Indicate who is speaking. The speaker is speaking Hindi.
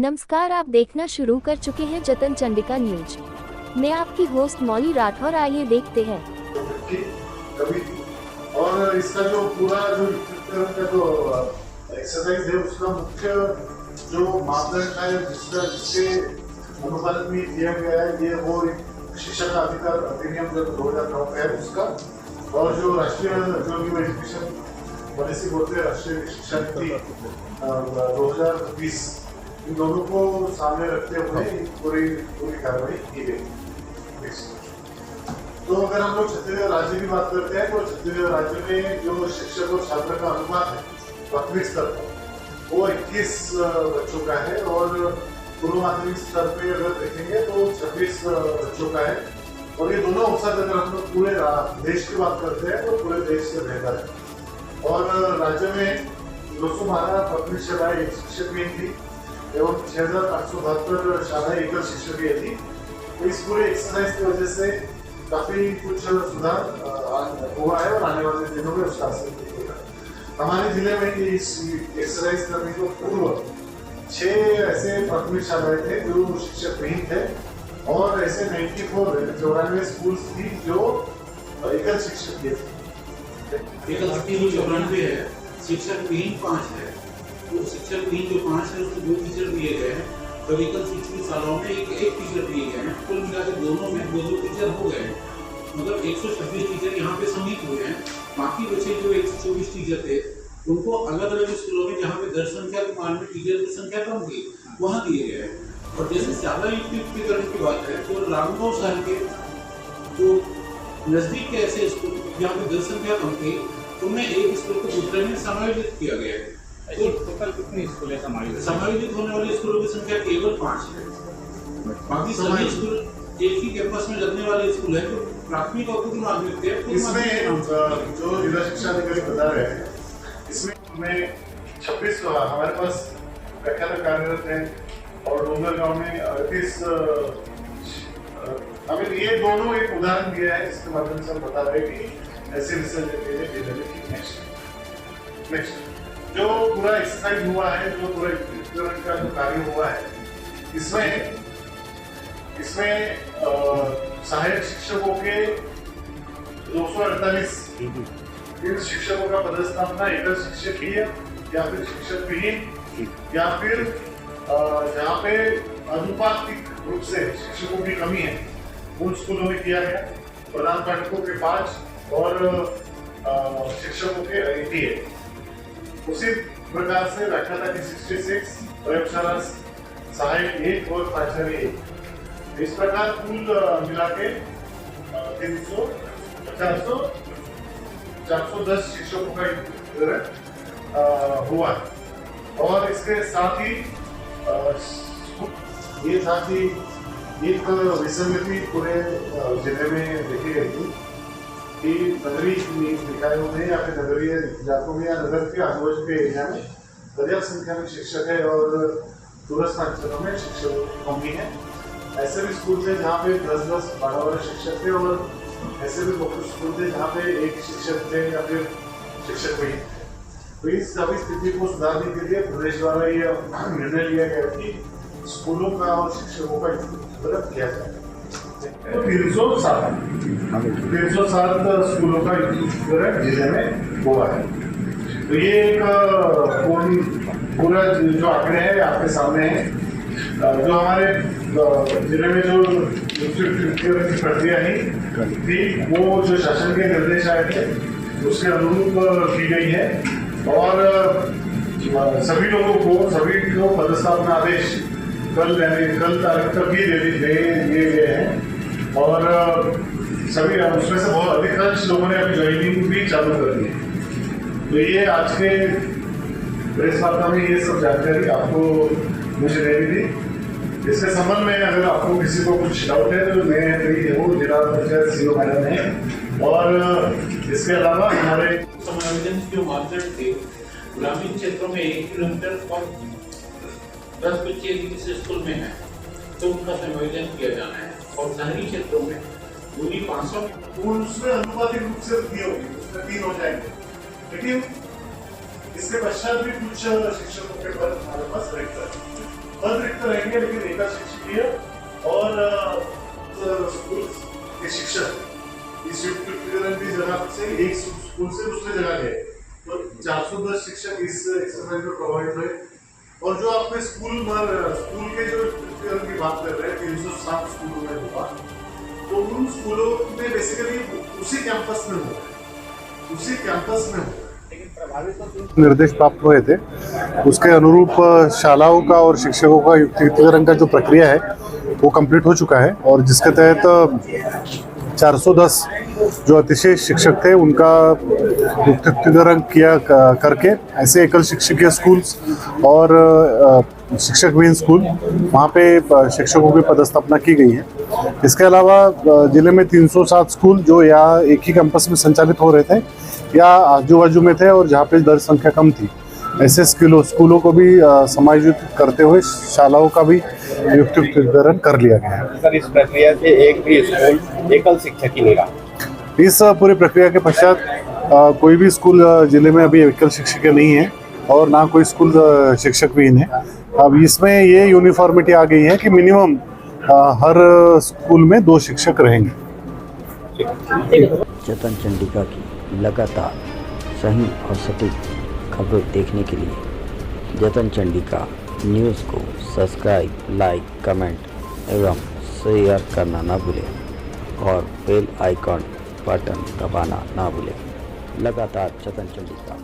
Speaker 1: नमस्कार, आप देखना शुरू कर चुके हैं जतन चंडिका न्यूज। मैं आपकी होस्ट मौली राठौर। आइए देखते हैं।
Speaker 2: कभी और इसका जो पूरा जो एक्सरसाइज है उसका मुख्य जो मापदंड है जिसके अनुपालन में दिया गया है ये वो शिक्षक अधिकार अधिनियम जो 2009 का है उसका, और जो राष्ट्रीय जो न्यू एजुकेशन पॉलिसी बोलते हैं राष्ट्रीय शिक्षा नीति 2020, इन दोनों को सामने रखते हुए पूरी कार्रवाई की गई। तो अगर हम लोग छत्तीसगढ़ राज्य की बात करते हैं तो छत्तीसगढ़ राज्य में जो शिक्षक और छात्र का अनुपात है प्राथमिक स्तर पर वो 21 बच्चों का है, और पूर्व माध्यमिक स्तर पे अगर देखेंगे तो 26 बच्चों का है। और ये दोनों औसत अगर हम लोग पूरे देश की बात करते हैं तो पूरे देश से बेहतर है। और राज्य में 212 प्राथमिक शालाएं एक शिक्षक में थी एवं 6872 शालाएं एकल शिक्षक की थी। तो इस पूरे एक्सरसाइज की वजह से काफी कुछ सुधार हुआ है और आने वाले दिनों में उसका असर दिखेगा। हमारे जिले में ये इस एक्सरसाइज करने को पूर्व 6 ऐसे प्राथमिक शालाएं थे जो शिक्षक विहीन थे, और ऐसे 94 स्कूल थी जो एकल शिक्षक की थी।
Speaker 3: शिक्षक विहीन 5 है। तो शिक्षक विहीन जो 5 है उसमें 2 टीचर दिए गए हैं, तो एकल शिक्षण शालाओं में एक टीचर दिए गए हैं। कुल मिलाकर दोनों में 2 टीचर हो गए हैं, मतलब 126 टीचर यहाँ पे सम्मिलित हुए हैं। बाकी बचे जो 124 टीचर थे उनको अलग अलग स्कूलों में जहाँ पे दर संख्या के मान में टीचर की संख्या कम थी वहाँ दिए गए हैं। और जैसे शाला युक्तिकरण की बात है तो रामगांव शहर के जो नजदीक के ऐसे स्कूल जहाँ पे दर संख्या कम थी उनमें एक स्कूल को दूसरे में समायोजित किया गया है। तो
Speaker 4: टोटल कितने स्कूल है
Speaker 3: समायोजित होने वाले स्कूलों की संख्या केवल 5 है। बाकी सभी स्कूल एक ही कैंपस में लगने वाले स्कूल है जो प्राथमिक और उच्च माध्यमिक है।
Speaker 2: इसमें जो जिला शिक्षा अधिकारी बता रहे हैं इसमें 26 हमारे पास प्रख्यात कार्यरत है, और डोंगर गांव में 38। हमें ये दोनों एक उदाहरण दिया है जिसके माध्यम से हम बता रहे हैं कि ऐसे रिसर्च नेक्स्ट जो पूरा एक्सरसाइज हुआ है, जो पूरा का जो कार्य हुआ है इसमें सहायक शिक्षकों के 248 इन शिक्षकों का पदस्थापना एकल शिक्षक की है या फिर शिक्षक विहीन, या फिर जहाँ पे अनुपातिक रूप से शिक्षकों की कमी है उन स्कूलों में किया गया। प्रधान पाठकों के 5 और शिक्षकों के 88। उसी प्रकार से व्याख्याता की 66, प्रयोगशाला सहायक 1 और प्राचार्य 1। इस प्रकार कुल मिला के 410 शिक्षकों का हुआ। और इसके साथ ही एक विसंगति पूरे जिले में देखी गई थी कि नगरीय निकायों में या फिर नगरीय इलाकों में या नगर के आजू-बाजू के एरिया में पर्याप्त संख्या में शिक्षक है और दूरस्थ अंचलों में शिक्षकों की कमी है। ऐसे भी स्कूल थे जहाँ पे 10-10, 12 शिक्षक थे, और ऐसे भी बहुत स्कूल थे जहाँ पे एक शिक्षक थे या फिर शिक्षक भी। तो इस सभी स्थिति को सुधारने के लिए प्रदेश द्वारा ये निर्णय लिया गया कि स्कूलों का और शिक्षकों का इंतजाम किया जाए। 307 स्कूलों का जिले में हुआ है। तो ये एक पूरा जो आंकड़े हैं आपके सामने है। जो हमारे जिले में जो प्रक्रिया थी वो जो शासन के निर्देश आए थे उसके अनुरूप की गई है, और सभी लोगों को पदस्थापना आदेश कल तारीख तक ही दे दिए गए हैं, और सभी उसमें से बहुत अधिकांश लोगों ने अपनी ज्वाइनिंग भी चालू कर दी है। तो ये आज के प्रेस वार्ता में ये सब जानकारी आपको मुझे देनी थी। इसके संबंध में अगर आपको किसी को कुछ डाउट है तो मैं हूँ जिला पंचायत सीओ मैडम है। और इसके अलावा हमारे
Speaker 3: समायोजन के मापदंड थे ग्रामीण क्षेत्रों में 1 किलोमीटर और 10 बच्चे किसी स्कूल में है तो उनका समायोजन किया जाना है, और शहरी क्षेत्रों में दूरी 500
Speaker 2: उसमें अनुपातिक रूप से वृद्धि होगी, उसमें 3 हो जाएंगे। लेकिन इसके पश्चात भी कुछ शिक्षकों के पद हमारे पास रिक्त है। पद रिक्त रहेंगे लेकिन एकल शिक्षकीय और स्कूल के शिक्षक इस युक्तिकरण की जगह से एक स्कूल से दूसरे जगह गए तो 410 शिक्षक इस एक्सरसाइज में प्रोवाइड हुए। और जो आपने स्कूल के जो युक्तिकरण की बात कर रहे हैं 307 स्कूलों में हुआ, तो उन स्कूलों में बेसिकली उसी कैंपस में हुआ
Speaker 4: निर्देश प्राप्त हुए थे, उसके अनुरूप शालाओं का और शिक्षकों का युक्तिकरण का जो प्रक्रिया है वो कंप्लीट हो चुका है और जिसके तहत 410 जो अतिशय शिक्षक थे उनका युक्तिकरण किया करके ऐसे एकल शिक्षकीय स्कूल्स और शिक्षक विहीन स्कूल वहाँ पे शिक्षकों की पदस्थापना की गई है। इसके अलावा जिले में 307 स्कूल जो या एक ही कैंपस में संचालित हो रहे थे या आजू बाजू में थे और जहाँ पे दर संख्या कम थी, ऐसे स्कूलों को भी समायोजित करते हुए शालाओं का भी युक्तिकरण कर लिया गया है।
Speaker 5: सर, इस प्रक्रिया से एक भी स्कूल एकल शिक्षक ही नहीं रहा।
Speaker 4: इस पूरी प्रक्रिया के पश्चात कोई भी स्कूल जिले में अभी एकल शिक्षक नहीं है और ना कोई स्कूल शिक्षक विहीन है। अब इसमें ये यूनिफॉर्मिटी आ गई है कि मिनिमम हर स्कूल में 2 शिक्षक रहेंगे।
Speaker 6: जतन चंडिका की लगातार सही और सटीक खबरें देखने के लिए जतन चंडिका न्यूज़ को सब्सक्राइब, लाइक, कमेंट एवं शेयर करना ना भूलें और बेल आइकॉन बटन दबाना ना भूलें। लगातार जतन चंडिका।